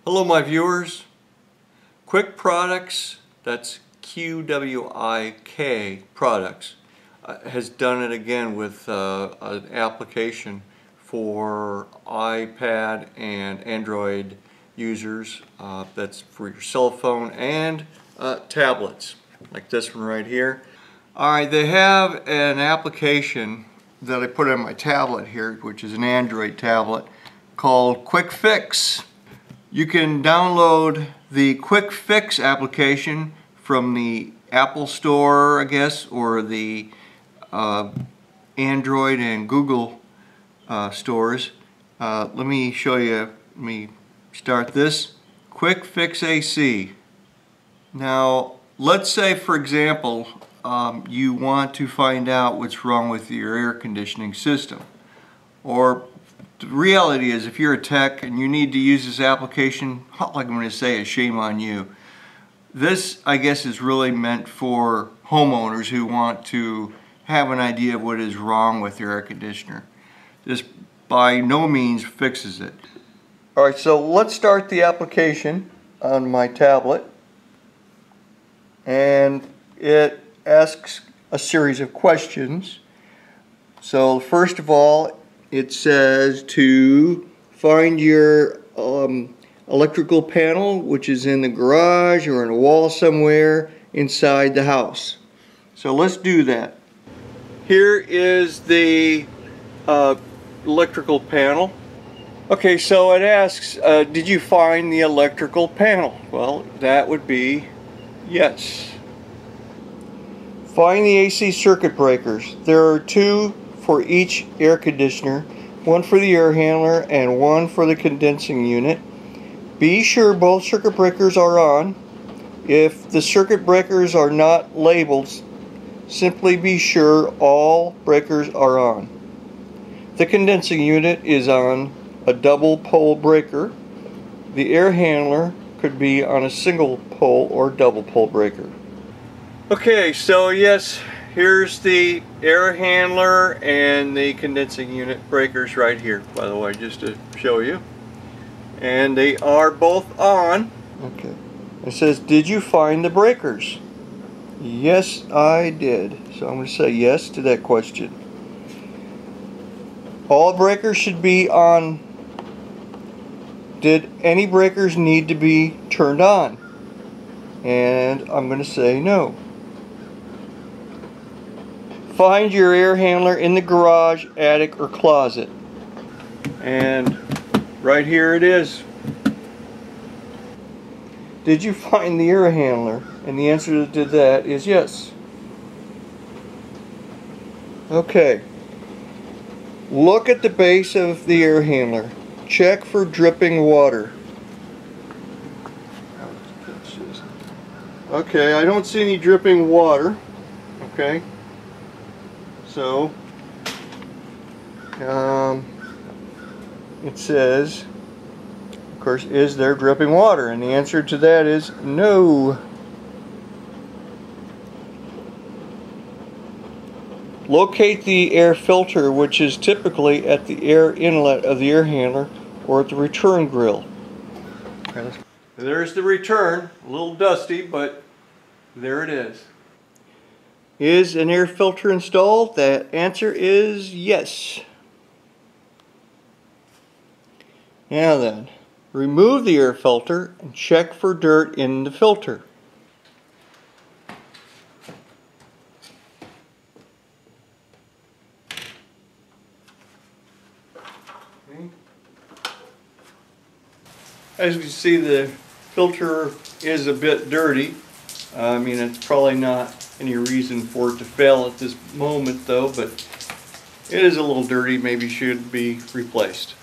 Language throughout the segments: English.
Hello my viewers. Qwikproducts, that's Qwik Products, has done it again with an application for iPad and Android users. That's for your cell phone and tablets, like this one right here. Alright, they have an application that I put on my tablet here, which is an Android tablet, called QwikFix. You can download the QwikFix application from the Apple Store, I guess, or the Android and Google stores. Let me show you. Let me start this. QwikFix AC. Now, let's say, for example, you want to find out what's wrong with your air conditioning system. Or the reality is, if you're a tech and you need to use this application, all I'm going to say is shame on you. This, I guess, is really meant for homeowners who want to have an idea of what is wrong with their air conditioner. This by no means fixes it. Alright, so let's start the application on my tablet. And it asks a series of questions. So first of all, it says to find your electrical panel, which is in the garage or in a wall somewhere inside the house. So let's do that. Here is the electrical panel. Okay, so it asks, did you find the electrical panel? Well, that would be yes. Find the AC circuit breakers. There are two for each air conditioner, one for the air handler and one for the condensing unit. Be sure both circuit breakers are on. If the circuit breakers are not labeled, simply be sure all breakers are on. The condensing unit is on a double pole breaker. The air handler could be on a single pole or double pole breaker. Okay, so yes, here's the air handler and the condensing unit breakers right here, by the way, just to show you. And they are both on. Okay. It says, did you find the breakers? Yes, I did. So I'm going to say yes to that question. All breakers should be on. Did any breakers need to be turned on? And I'm going to say no. Find your air handler in the garage, attic, or closet. And right here it is. Did you find the air handler? And the answer to that is yes. Okay. Look at the base of the air handler. Check for dripping water. Okay, I don't see any dripping water. Okay. So, it says, of course, is there dripping water? And the answer to that is no. Locate the air filter, which is typically at the air inlet of the air handler or at the return grill. There's the return, a little dusty, but there it is. Is an air filter installed? The answer is yes. Now then, remove the air filter and check for dirt in the filter. Okay. As you see, the filter is a bit dirty. I mean, it's probably not any reason for it to fail at this moment though, but it is a little dirty, maybe should be replaced.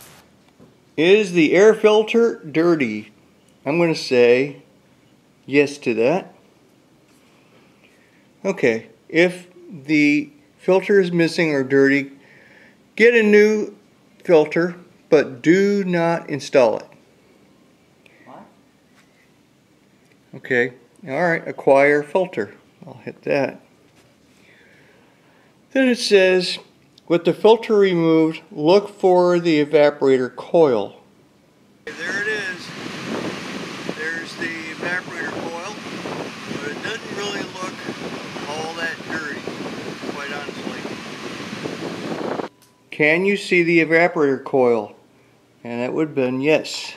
Is the air filter dirty? I'm going to say yes to that. Okay, if the filter is missing or dirty, get a new filter, but do not install it. What? Okay, alright, acquire filter. I'll hit that. Then it says, with the filter removed, look for the evaporator coil. There it is. Can you see the evaporator coil? And that would have been yes.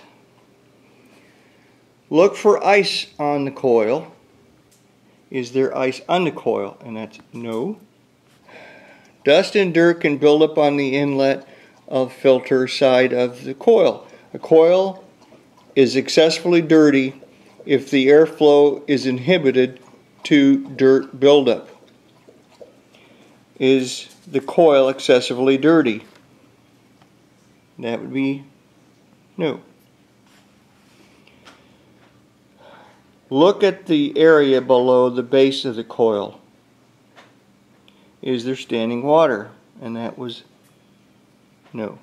Look for ice on the coil. Is there ice on the coil? And that's no. Dust and dirt can build up on the inlet of filter side of the coil. A coil is excessively dirty if the airflow is inhibited to dirt buildup. Is the coil excessively dirty? That would be no. Look at the area below the base of the coil. Is there standing water? And that was no.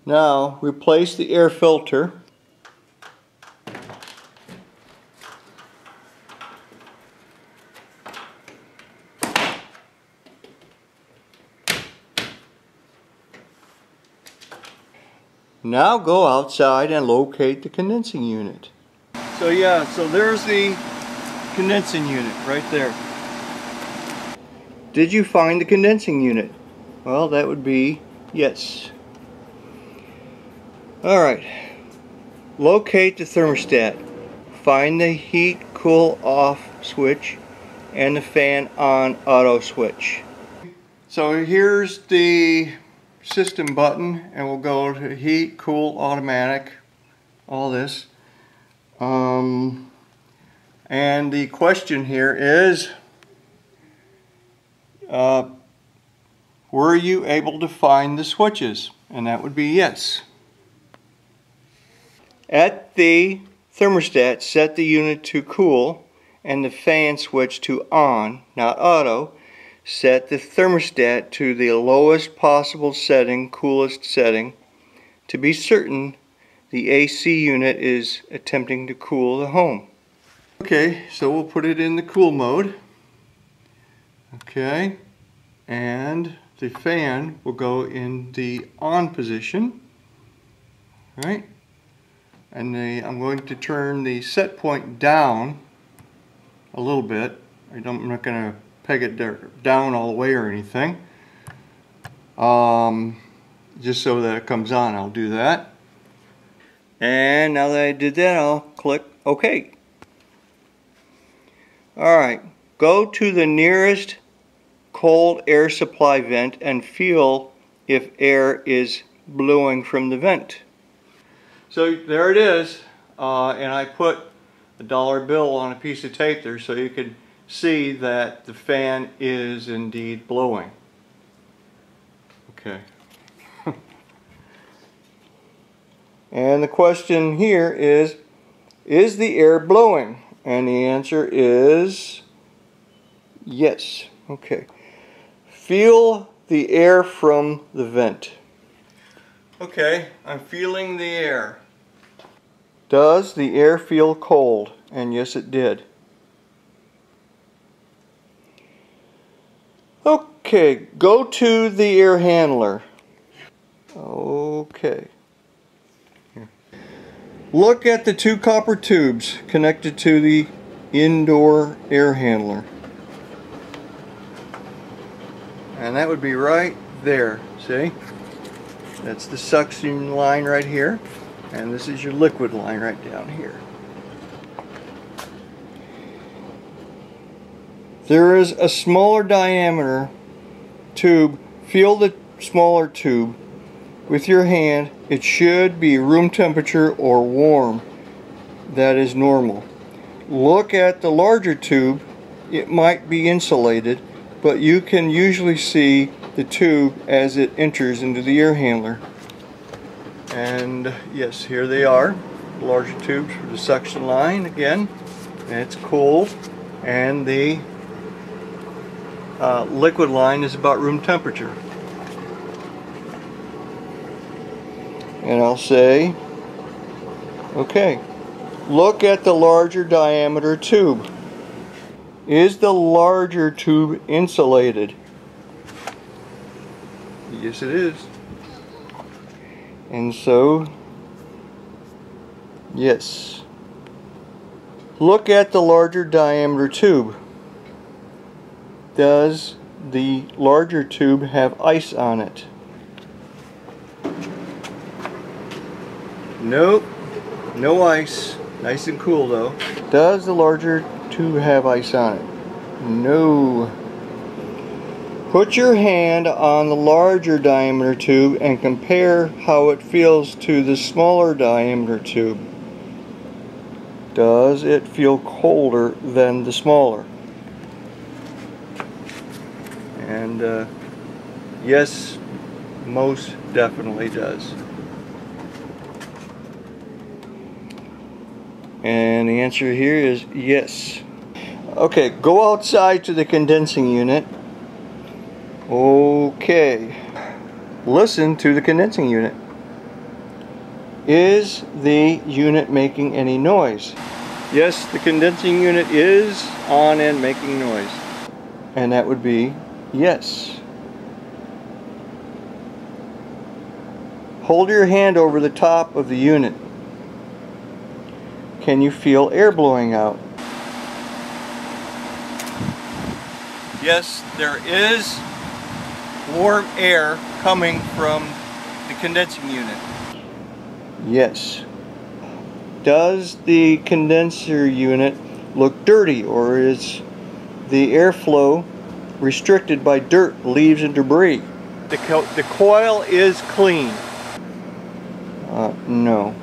Now replace the air filter. Now go outside and locate the condensing unit. So yeah, so there's the condensing unit right there. Did you find the condensing unit? Well, that would be yes. Alright. Locate the thermostat. Find the heat cool off switch and the fan on auto switch. So here's the system button, and we'll go to heat, cool, automatic, all this. And the question here is, were you able to find the switches? And that would be yes. At the thermostat, set the unit to cool and the fan switch to on, not auto. Set the thermostat to the lowest possible setting, coolest setting, to be certain the AC unit is attempting to cool the home. Okay, so we'll put it in the cool mode. Okay, and the fan will go in the on position. All right, and I'm going to turn the set point down a little bit. I'm not going to peg it down all the way or anything. Just so that it comes on, I'll do that. And now that I did that, I'll click OK. Alright, go to the nearest cold air supply vent and feel if air is blowing from the vent. So there it is, and I put a dollar bill on a piece of tape there so you could see that the fan is indeed blowing. Okay. And the question here is the air blowing? And the answer is yes. Okay. Feel the air from the vent. Okay, I'm feeling the air. Does the air feel cold? And yes, it did. Okay, go to the air handler. Okay. Here. Look at the two copper tubes connected to the indoor air handler. And that would be right there, see? That's the suction line right here, and this is your liquid line right down here. There is a smaller diameter tube. Feel the smaller tube with your hand. It should be room temperature or warm. That is normal. Look at the larger tube. It might be insulated, but you can usually see the tube as it enters into the air handler. And yes, here they are, the larger tubes for the suction line again. And it's cold, and the liquid line is about room temperature. And I'll say, okay, look at the larger diameter tube. Is the larger tube insulated? Yes, it is. And so, yes. Look at the larger diameter tube. Does the larger tube have ice on it? Nope, no ice. Nice and cool though. Does the larger tube have ice on it? No. Put your hand on the larger diameter tube and compare how it feels to the smaller diameter tube. Does it feel colder than the smaller? And yes, most definitely does. And the answer here is yes. Okay, go outside to the condensing unit. Okay, listen to the condensing unit. Is the unit making any noise? Yes, the condensing unit is on and making noise. And that would be yes. Hold your hand over the top of the unit. Can you feel air blowing out? Yes, there is warm air coming from the condensing unit. Yes. Does the condenser unit look dirty, or is the airflow restricted by dirt, leaves, and debris? The coil is clean. No.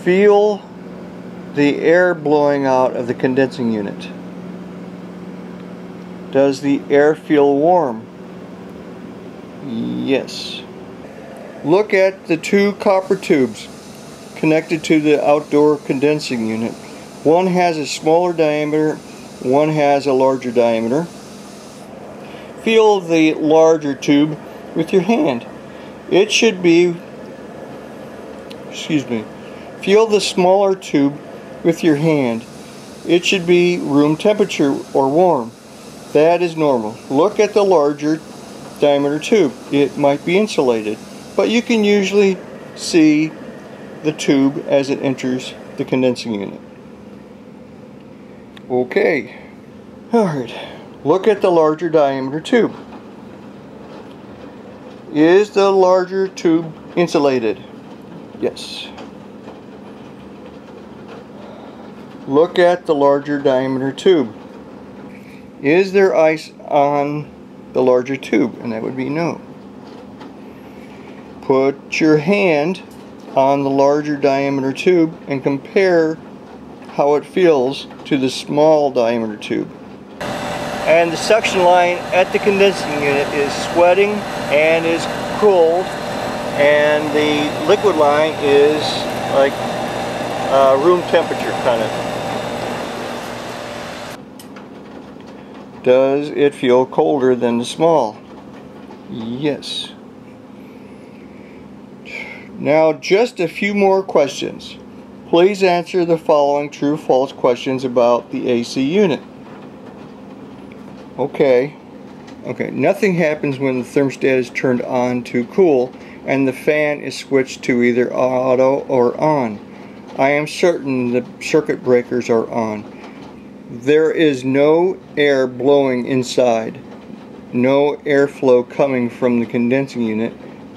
Feel the air blowing out of the condensing unit. Does the air feel warm? Yes. Look at the two copper tubes connected to the outdoor condensing unit. One has a smaller diameter, one has a larger diameter. Feel the larger tube with your hand. It should be, feel the smaller tube with your hand. It should be room temperature or warm. That is normal. Look at the larger diameter tube. It might be insulated, but you can usually see the tube as it enters the condensing unit. Okay. Alright. Look at the larger diameter tube. Is the larger tube insulated? Yes. Look at the larger diameter tube. Is there ice on the larger tube? And that would be no. Put your hand on the larger diameter tube and compare how it feels to the small diameter tube. And the suction line at the condensing unit is sweating and is cold, and the liquid line is like room temperature kind of. Does it feel colder than the small? Yes. Now just a few more questions. Please answer the following true-false questions about the AC unit. Okay, nothing happens when the thermostat is turned on to cool and the fan is switched to either auto or on. I am certain the circuit breakers are on. There is no air blowing inside, no airflow coming from the condensing unit,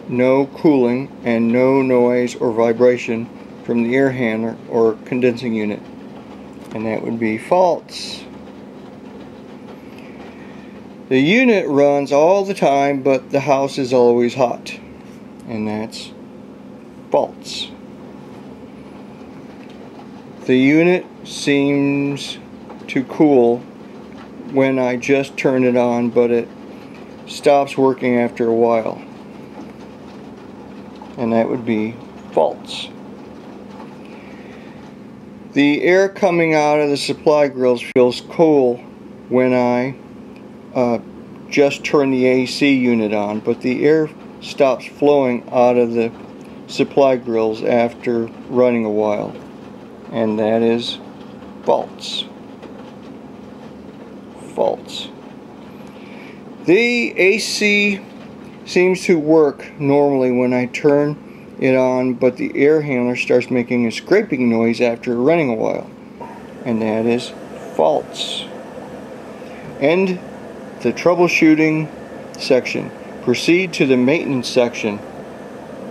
no cooling, and no noise or vibration from the air handler or condensing unit. And that would be false. The unit runs all the time, but the house is always hot. And that's false. The unit seems to cool when I just turn it on, but it stops working after a while. And that would be false. The air coming out of the supply grills feels cool when I just turn the AC unit on, but the air stops flowing out of the supply grills after running a while, and that is false. False. The AC seems to work normally when I turn it on, but the air handler starts making a scraping noise after running a while, and that is false. End the troubleshooting section. Proceed to the maintenance section.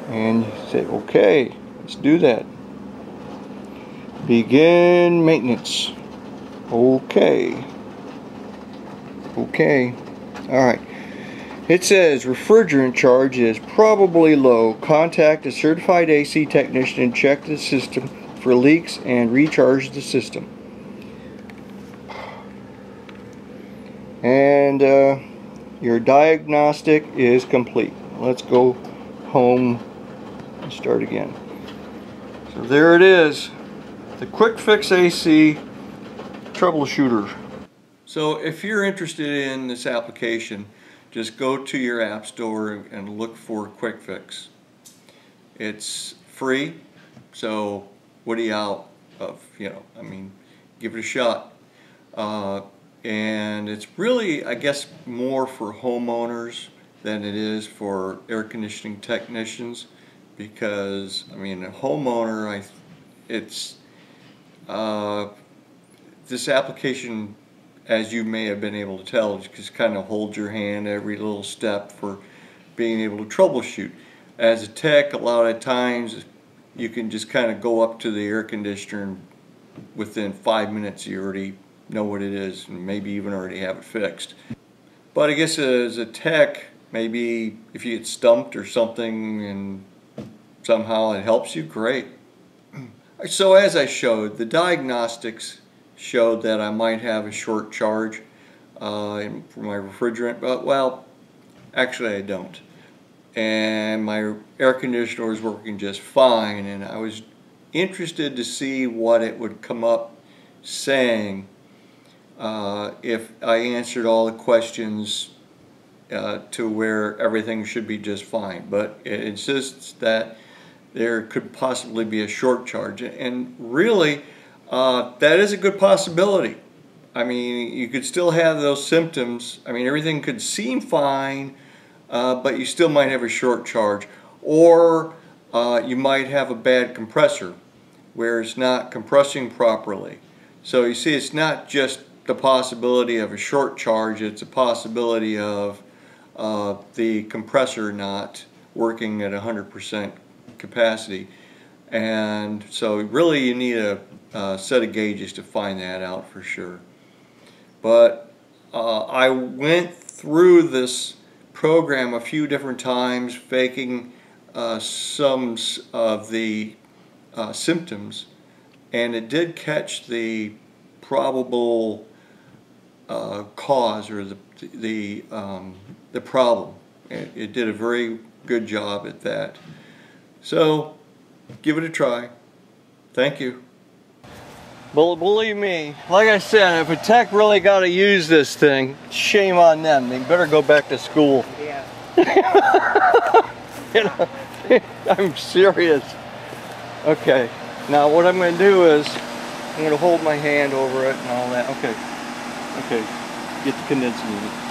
And you say, okay, let's do that. Begin maintenance. Okay. Okay. Alright. It says refrigerant charge is probably low. Contact a certified AC technician and check the system for leaks and recharge the system. And your diagnostic is complete. Let's go home and start again. So there it is, the QwikFix AC troubleshooter. So if you're interested in this application, just go to your app store and look for QwikFix. It's free, so what are you out of? You know, I mean, give it a shot. And it's really, I guess, more for homeowners than it is for air conditioning technicians, because I mean, a homeowner, this application, as you may have been able to tell, just kind of holds your hand every little step for being able to troubleshoot. As a tech, a lot of times you can just kind of go up to the air conditioner and within 5 minutes you already know what it is and maybe even already have it fixed. But I guess as a tech, maybe if you get stumped or something and somehow it helps you, great. So as I showed, the diagnostics showed that I might have a short charge for my refrigerant, but well, actually I don't. And my air conditioner was working just fine, and I was interested to see what it would come up saying if I answered all the questions to where everything should be just fine. But it insists that there could possibly be a short charge, and really that is a good possibility. I mean, you could still have those symptoms. I mean, everything could seem fine, but you still might have a short charge, or you might have a bad compressor where it's not compressing properly. So you see, it's not just the possibility of a short charge, it's a possibility of the compressor not working at 100% capacity. And so really you need a set of gauges to find that out for sure. But I went through this program a few different times, faking some of the symptoms, and it did catch the probable cause or the problem. It did a very good job at that. So give it a try. Thank you. Well, believe me, like I said, if a tech really got to use this thing, shame on them. They better go back to school. Yeah. You know, I'm serious. Okay, now what I'm going to do is I'm going to hold my hand over it and all that. Okay, get the condensing unit.